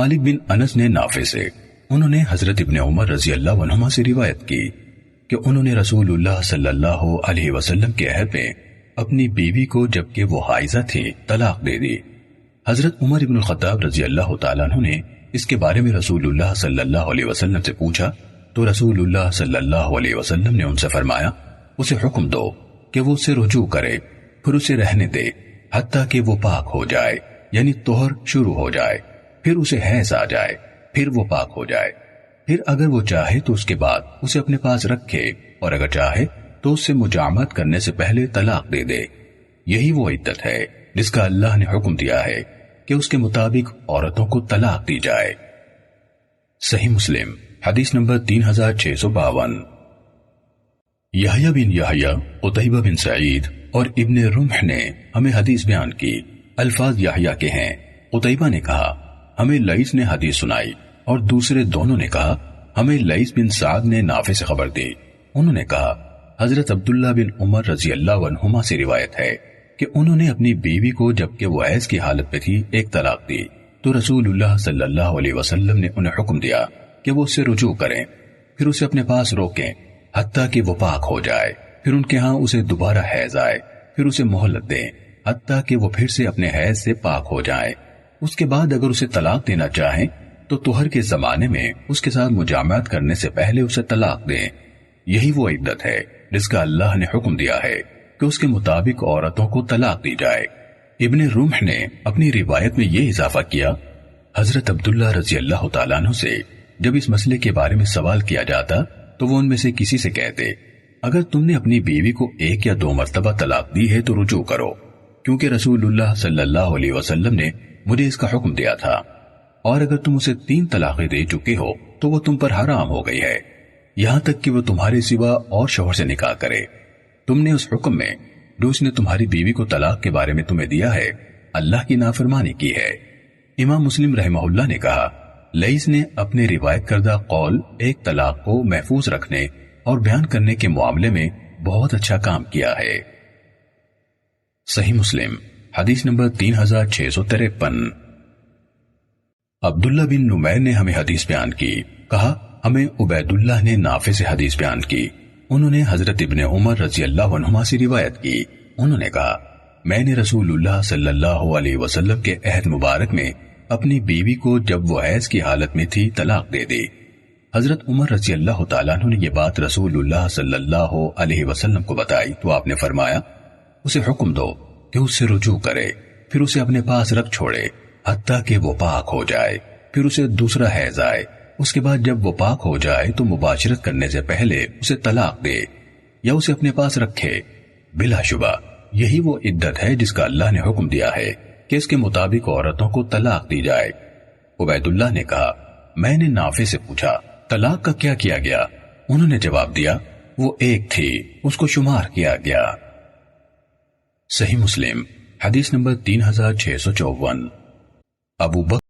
مالک بن انس نے نافع سے، انہوں نے حضرت ابن عمر رضی اللہ عنہما سے روایت کی کہ انہوں نے رسول اللہ صلی اللہ علیہ وسلم کے عہد میں اپنی بیوی کو جبکہ وہ حائضہ تھی طلاق دے دی۔ حضرت عمر بن الخطاب رضی اللہ تعالیٰ عنہ نے اس کے بارے میں رسول اللہ صلی اللہ علیہ وسلم سے پوچھا تو رسول اللہ صلی اللہ علیہ وسلم نے ان سے فرمایا اسے حکم دو کہ وہ اسے رجوع کرے، پھر اسے رہنے دے حتیٰ کہ وہ پاک ہو جائے، یعنی طہر شروع ہو جائے، پھر اسے حیض آ جائے، پھر وہ پاک ہو جائے، پھر اگر وہ چاہے تو اس کے بعد اسے اپنے پاس رکھے، اور اگر چاہے تو اس سے مجامعت کرنے سے پہلے طلاق دے دے۔ یہی وہ عدت ہے جس کا اللہ نے حکم دیا ہے کہ اس کے مطابق عورتوں کو طلاق دی جائے۔ صحیح مسلم حدیث نمبر 3652۔ یحییٰ بن یحییٰ، قتیبہ بن سعید اور ابن رمح نے ہمیں حدیث بیان کی۔ الفاظ یحییٰ کے ہیں۔ قتیبہ نے کہا ہمیں لیث نے حدیث سنائی، اور دوسرے دونوں نے کہا ہمیں لیث بن سعد نے نافع سے خبر دی۔ انہوں نے کہا حضرت عبداللہ بن عمر رضی اللہ عنہما سے روایت ہے کہ انہوں نے اپنی بیوی کو جبکہ وہ حیض کی حالت میں تھی ایک طلاق دی، تو رسول اللہ صلی اللہ علیہ وسلم نے انہیں حکم دیا کہ وہ اس سے رجوع کریں، پھر اسے اپنے پاس روکیں حتیٰ کہ وہ پاک ہو جائے، پھر ان کے ہاں اسے دوبارہ حیض آئے، پھر اسے مہلت دیں حتیٰ کہ وہ پھر سے اپنے حیض سے پاک ہو جائے۔ اس کے بعد اگر اسے طلاق دینا چاہیں تو طہر کے زمانے میں اس کے ساتھ مجامعت کرنے سے پہلے اسے طلاق دیں۔ یہی وہ عدت ہے جس کا اللہ نے حکم دیا ہے کہ اس کے مطابق عورتوں کو طلاق دی جائے۔ ابن رمح نے اپنی روایت میں یہ اضافہ کیا، حضرت عبداللہ رضی اللہ تعالیٰ عنہ سے جب اس مسئلے کے بارے میں سوال کیا جاتا تو وہ ان میں سے کسی سے کہتے اگر تم نے اپنی بیوی کو 1 یا 2 مرتبہ طلاق دی ہے تو رجوع کرو، کیونکہ رسول اللہ صلی اللہ علیہ وسلم نے مجھے اس کا حکم دیا تھا، اور اگر تم اسے 3 طلاقیں دے چکے ہو تو وہ تم پر حرام ہو گئی ہے، یہاں تک کہ وہ تمہارے سوا اور شوہر سے نکاح کرے۔ تم نے اس حکم میں جو اس نے تمہاری بیوی کو طلاق کے بارے میں تمہیں دیا ہے اللہ کی نافرمانی کی ہے۔ امام مسلم رحمہ اللہ نے کہا لیث نے اپنے روایت کردہ قول 1 طلاق کو محفوظ رکھنے اور بیان کرنے کے معاملے میں بہت اچھا کام کیا ہے۔ صحیح مسلم حدیث نمبر 3653۔ عبداللہ بن نمیر نے ہمیں حدیث بیان کی، کہا ہمیں عبید اللہ نے نافع سے حدیث بیان کی، انہوں نے حضرت ابن عمر رضی اللہ عنہما سے روایت کی، انہوں نے کہا میں نے رسول اللہ صلی اللہ علیہ وسلم کے عہد مبارک میں اپنی بیوی کو جب وہ حیض کی حالت میں تھی طلاق دے دی۔ حضرت عمر رضی اللہ تعالیٰ عنہ نے یہ بات رسول اللہ صلی اللہ علیہ وسلم کو بتائی تو آپ نے فرمایا اسے حکم دو کہ اس سے رجوع کرے، پھر اسے اپنے پاس رکھ چھوڑے حتیٰ کہ وہ پاک ہو جائے، پھر اسے دوسرا حیض آئے، اس کے بعد جب وہ پاک ہو جائے تو مباشرت کرنے سے پہلے اسے طلاق دے یا اسے اپنے پاس رکھے۔ بلا شبہ یہی وہ عدت ہے جس کا اللہ نے حکم دیا ہے کہ اس کے مطابق عورتوں کو طلاق دی جائے۔ عبید اللہ نے کہا میں نے نافع سے پوچھا طلاق کا کیا کیا گیا؟ انہوں نے جواب دیا وہ 1 تھی، اس کو شمار کیا گیا۔ صحیح مسلم حدیث نمبر 3654۔ ابو بکر